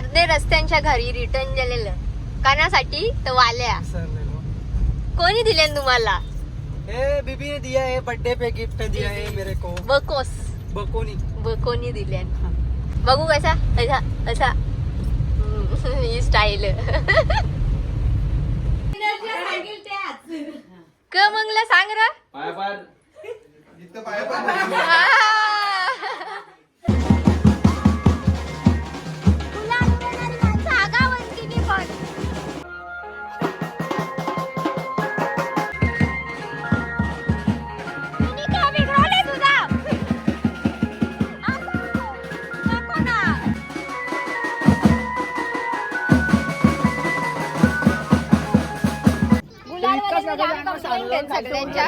अर्धे रस्त्यांच्या घरी रिटर्न गेलेलं कानासाठी तर वाल्या कोणी दिले तुम्हाला? बीबी ने दिया है, बर्थडे पे गिफ्ट दिया है मेरे को. बकोस बकोनी दिले. बघू कसा असा असा ही स्टाईल क मंगला सांग र सगळ्यांच्या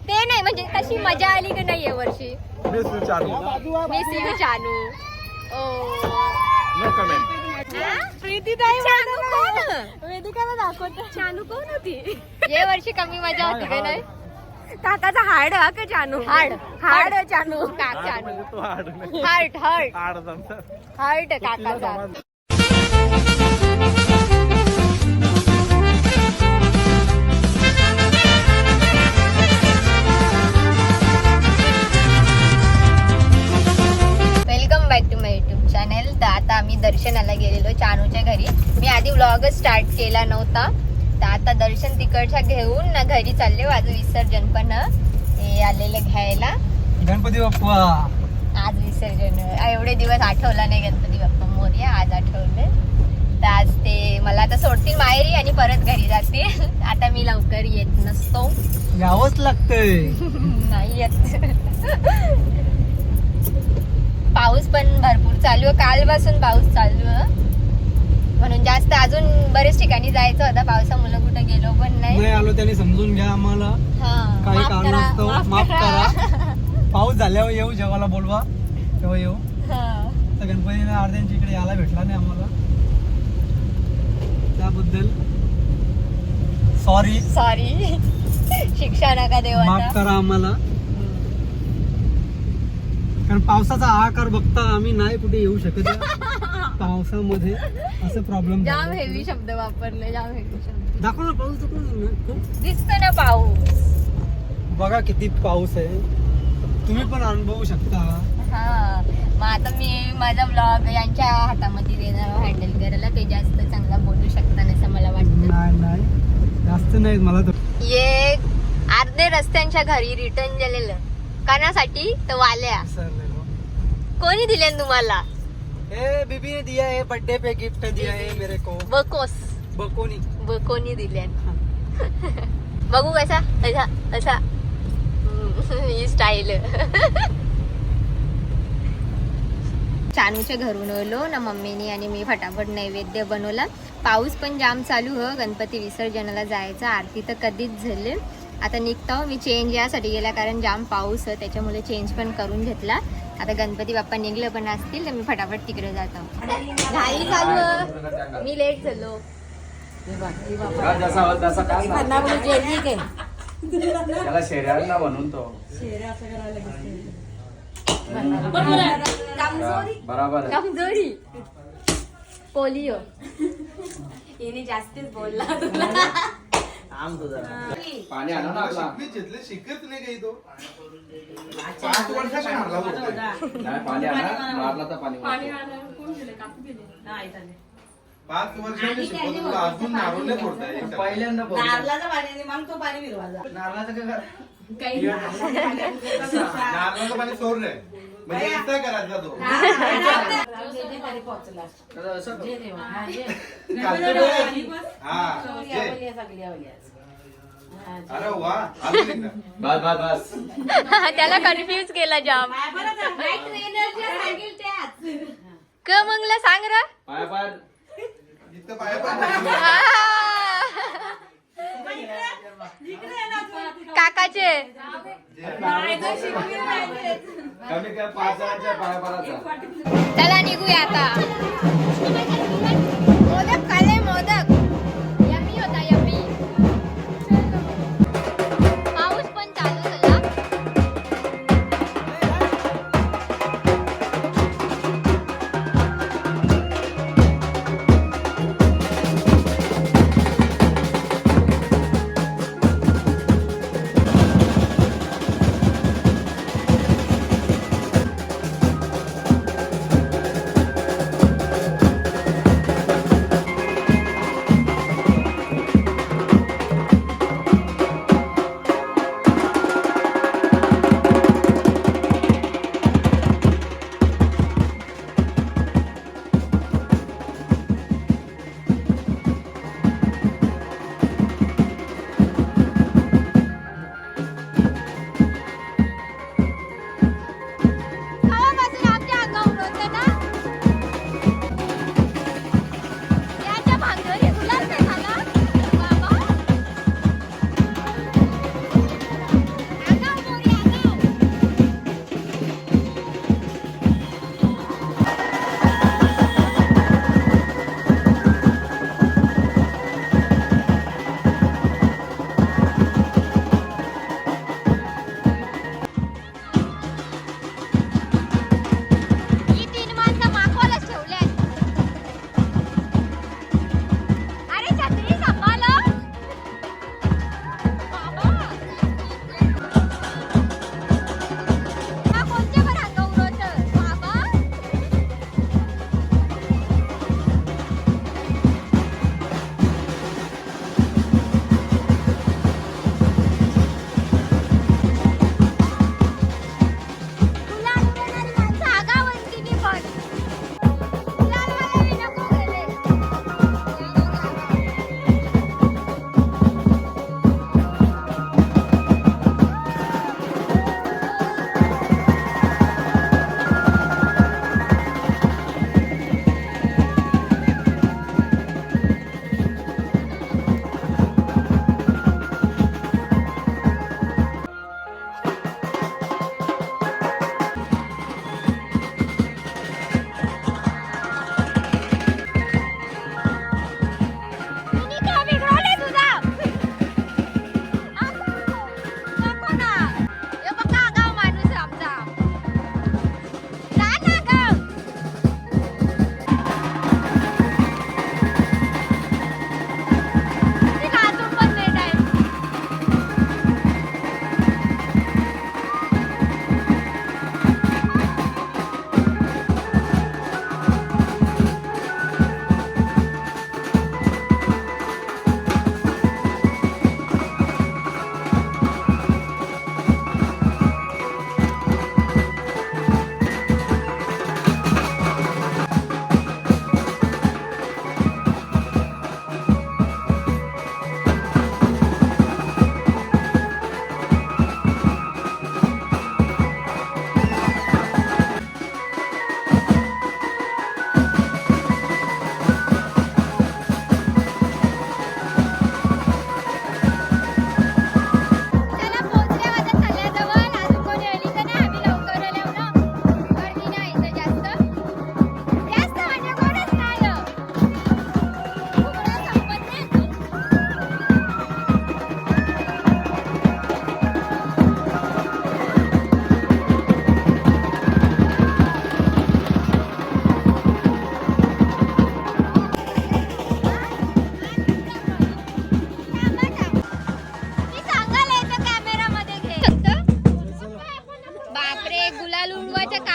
ते नाही म्हणजे कशी मजा आली की नाही वर्षी मिस यू चानू. वेदिकाला दाखवत चानू कोण होती ये वर्षी कमी मजा होती का नाही? काकाचा हाड हा का चानू? हाड हाड चानू का चानू हार्ट हार्ट हार्ट काकाचा. Welcome back to my YouTube channel. तर आता आम्ही दर्शनाला गेलेलो चानूच्या घरी. मी आधी व्लॉगच स्टार्ट केला नव्हता तर आता दर्शन तिकडच्या घेऊन ना घरी चालले. आज विसर्जन पण हे आलेले घ्यायला. गणपती बाप्पा आज विसर्जन. एवढे दिवस आठवला नाही गणपती बाप्पा मोरया. आज आठवले तर आज ते मला आता सोडतील माहेरी आणि परत घरी जातील. आता मी लवकर येत नसतो. यावंच लागतंय. नाही येत. पाऊस पण भरपूर चालू आहे. कालपासून पाऊस चालू आहे म्हणून जास्त अजून बरेच ठिकाणी जायचं होतं. पावसामुळे कुठे गेलो पण नाही आलो. त्यांनी समजून घ्या आम्हाला. काही कारण असतो माफ करा. पाऊस झाल्यावर येऊ. जेव्हा बोलवा तेव्हा येऊ. तर गणपतीने अर्ध्यांच्या इकडे यायला भेटला नाही आम्हाला. त्याबद्दल सॉरी सॉरी. शिक्षा नका देऊ. माफ करा आम्हाला. कारण पावसाचा आकार बघता आम्ही नाही कुठे येऊ शकत. पावसामध्ये असं प्रॉब्लेम. जाम हेवी शब्द वापरले. जाम हेवी शब्द. दाखव ना पाऊस. खूप दिसतो ना पाऊस. बघा किती पाऊस आहे. तुम्ही पण अनुभवू शकता. हा मग आता मी माझा ब्लॉग यांच्या हातामध्ये देणार हँडल करायला. ते जास्त चांगला बोलू शकता असं मला वाटतं. नाही जास्त नाही मला ये अर्धे रस्त्यांच्या घरी रिटर्न गेलेलं कानासाठी तर वाल्या कोणी दिले तुम्हाला? बीबी ने दिया है, बर्थडे पे गिफ्ट दिया है मेरे को. बकोस बकोनी दिले. बघू कसा असा असा ही स्टाईल. चानूच्या घरून आलो ना मम्मीनी आणि मी फटाफट नैवेद्य बनवला. पाऊस पण जाम चालू हो. गणपती विसर्जनाला जायचं. आरती तर कधीच झाली. आता निघतो. मी चेंज यासाठी गेला कारण जाम पाऊस आहे त्याच्यामुळे चेंज पण करून घेतला. आता गणपती बाप्पा निघले पण असतील तर मी फटाफट तिकडे जातो. घाई चालू. मी लेट झालो. म्हणून तो कमजोरी पोलिओ हिने जास्तीच बोलला तुला. पाणी आणा ना आपला. शिकत नाही काही तो 5 वर्षाचा मारला नाही पाणी आणा. मारला तर पाणी 5 वर्षाचे शिकवतो तुला अजून नारळ नाही फोडताय. पहिल्यांदा नारळाचं पाणी मग तो पाणी फिरवायचा. नारळाचं काय काही नारळाचं पाणी सोड रे म्हणजे इथं करायचा तो. अरे वा बस त्याला कन्फ्युज केला जाम. क मंगला सांग र पाय पाय जिथं पाय पडलं काकाचे कमी काय 5 जणांच्या पाय पडायचा. चला निघूया आता. मोदक खाल्ले मोदक. यम्मी होता यम्मी. पाऊस पण चालू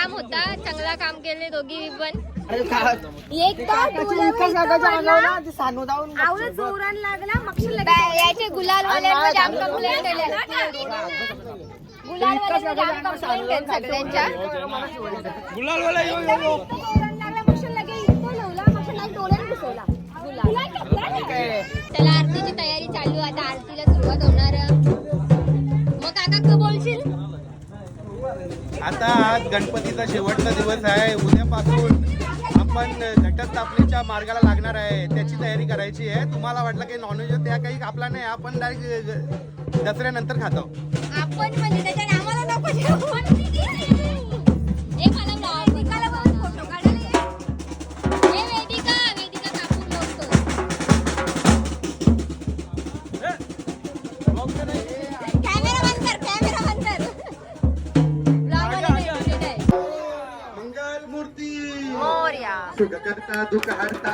काम होता, चांगला काम केले दोघी पण. याचे गुलालवाल्यांना जाम कंप्लेंट सगळ्यांच्या. चला आरतीची तयारी चालू, आता आरतीला सुरुवात होणार. मग काका बोलशील? आता आज गणपतीचा शेवटचा दिवस आहे. उद्यापासून आपण घटस्थापनेच्या मार्गाला लागणार आहे, त्याची तयारी करायची आहे. तुम्हाला वाटलं की नॉनव्हेज त्या काही कापला नाही, आपण डायरेक्ट दसऱ्यानंतर खातो. आपण म्हणजे त्याच्याने आम्हाला नको जेवण. ए मला वेदिकाला बघून फोटो काढायला ये. ए वेदिका कापूर लावतो. कॅमेरा बंद कर. ब्लॉग मध्ये भेटलेलं आहे. मंगल मूर्ती मोरया. सुख करता दुःख हरता.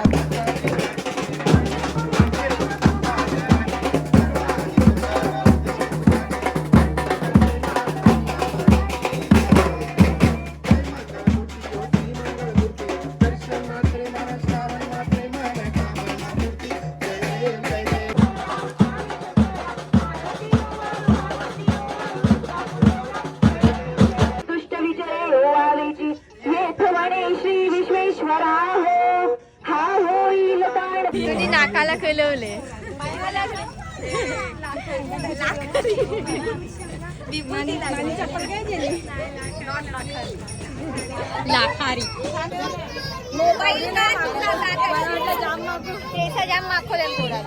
तुझी नाकाला कलवले. लाखारी मोबाईल जाम माखवले थोडा.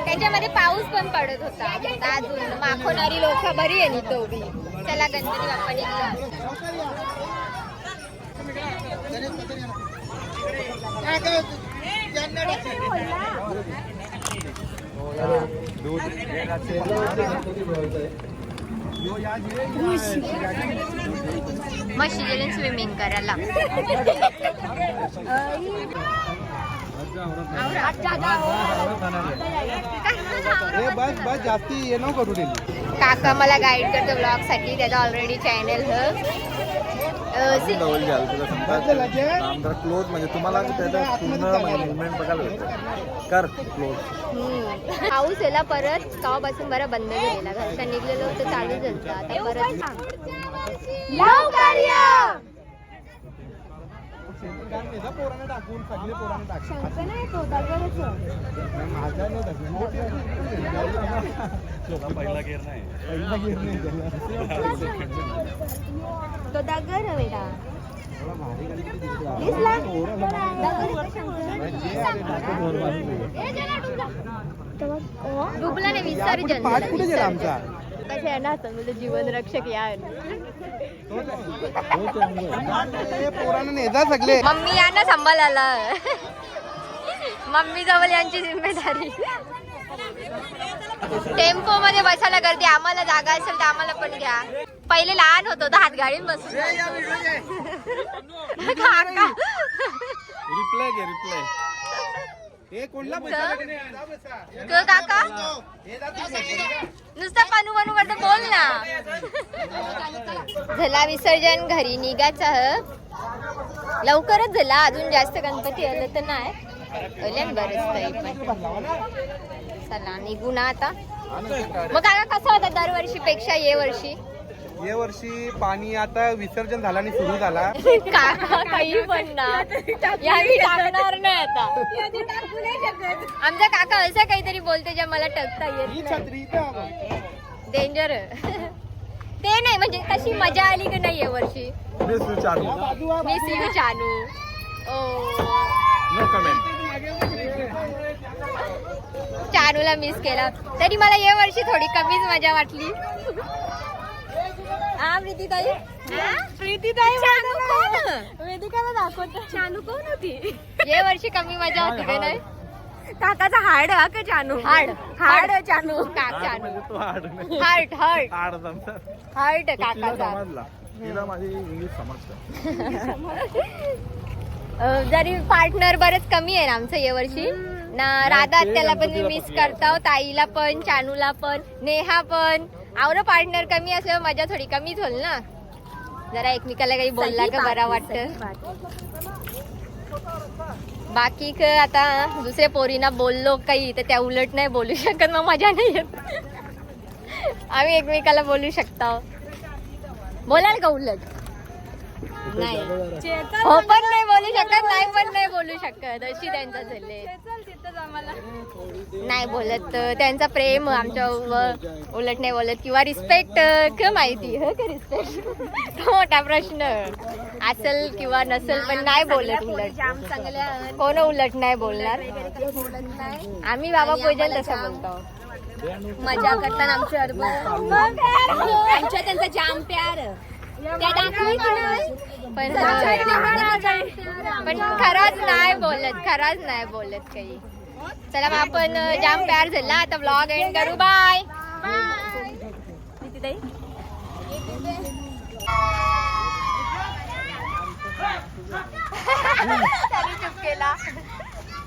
त्याच्यामध्ये पाऊस पण पडत होता. अजून माखवणारी लोक बरी आहे नी तेवढी. त्याला गणपती बाप्पाने मस्त स्विमिंग करायला. बस बस जास्ती ये नको करू. काका मला गाईड करतो ब्लॉग साठी. त्याचा ऑलरेडी चॅनल क्लोज म्हणजे तुम्हाला त्याचा पूर्ण मुवमेंट बघायला भेटतं. कर क्लोज. पाऊस याला परत तेव्हापासून बरं बंद झालेला. घरच्या निघलेलं होतं, चालू झालं. आता परत पोराने टाकून सगळे पोराने टाकून पहिला गेर नाही. तो दागर बेटा डुबला नाही. विसर्जन पाठ कुठे गेला आमचा? कसे आहे ना म्हणजे जीवन रक्षक या. पोराने नेजा सगळे. मम्मी या ना सांभाळायला. मम्मी जवळ यांची जिम्मेदारी. टेम्पो मध्ये बसायला गर्दी. आम्हाला जागा असेल तर आम्हाला पण घ्या. पहिले लहान होतो तर हातगाडीत बसून. रिप्लाय घे रिप्लाय. हे कोणला काका नुसतं पनू बनू करतो. बोल ना. झाला विसर्जन. घरी निघायचं लवकरच झाला. अजून जास्त गणपती आलं तर नाही बरंच. चला निघू ना आता. मग काका कसं होतं दरवर्षी पेक्षा ये वर्षी पाणी आता विसर्जन झाला आणि सुरू झाला. काका काही पण ना यावी टाकणार नाही आता. आमचा काका असं काहीतरी बोलते जे मला टकता येत नाही. डेंजर. ते नाही म्हणजे कशी मजा आली की नाही या वर्षी. Miss you Chanu. चानूला मिस केला तरी मला या वर्षी थोडी कमीच मजा वाटली. हा प्रीतीताई. वेदिकाला दाखवतो. चानू कोण होती? या वर्षी कमी मजा होती का नाही? काकाचा हार्ड हा का चानू? हार्ड चानू. चानू हार्ट काकाचा. जरी पार्टनर बरेच कमी आहे आमचं या वर्षी ना. राधा त्याला पण मी मिस करतो. ताईला पण, चानूला पण, नेहा पण. आवडं पार्टनर कमी असल्यावर मजा थोडी कमीच होईल ना. जरा एकमेकाला काही बोलला का बरा वाटतं. बाकी आता दुसऱ्या पोरींना बोललो काही तर त्या उलट नाही बोलू शकत, मग मजा नाही येत. आम्ही एकमेकाला बोलू शकतो. बोलाल का उलट? नाही हो पण नाही बोलू शकत, नाही पण नाही बोलू शकत, अशी त्यांचं झाले. नाही बोलत त्यांचा प्रेम आमच्या उलट नाही बोलत किंवा रिस्पेक्ट का माहिती हो का रिस्पेक्ट मोठा प्रश्न असेल किंवा नसेल पण नाही बोलत उलट. कोण उलट नाही बोलणार. आम्ही बाबा पूजन तसं बोलतो. मजा करताना आमच्या त्यांचा जाम प्यार पण खरंच नाही बोलत, खरंच नाही बोलत काही. चला मग आपण जाम प्यार झाला आता ब्लॉग एंड करू. बाय.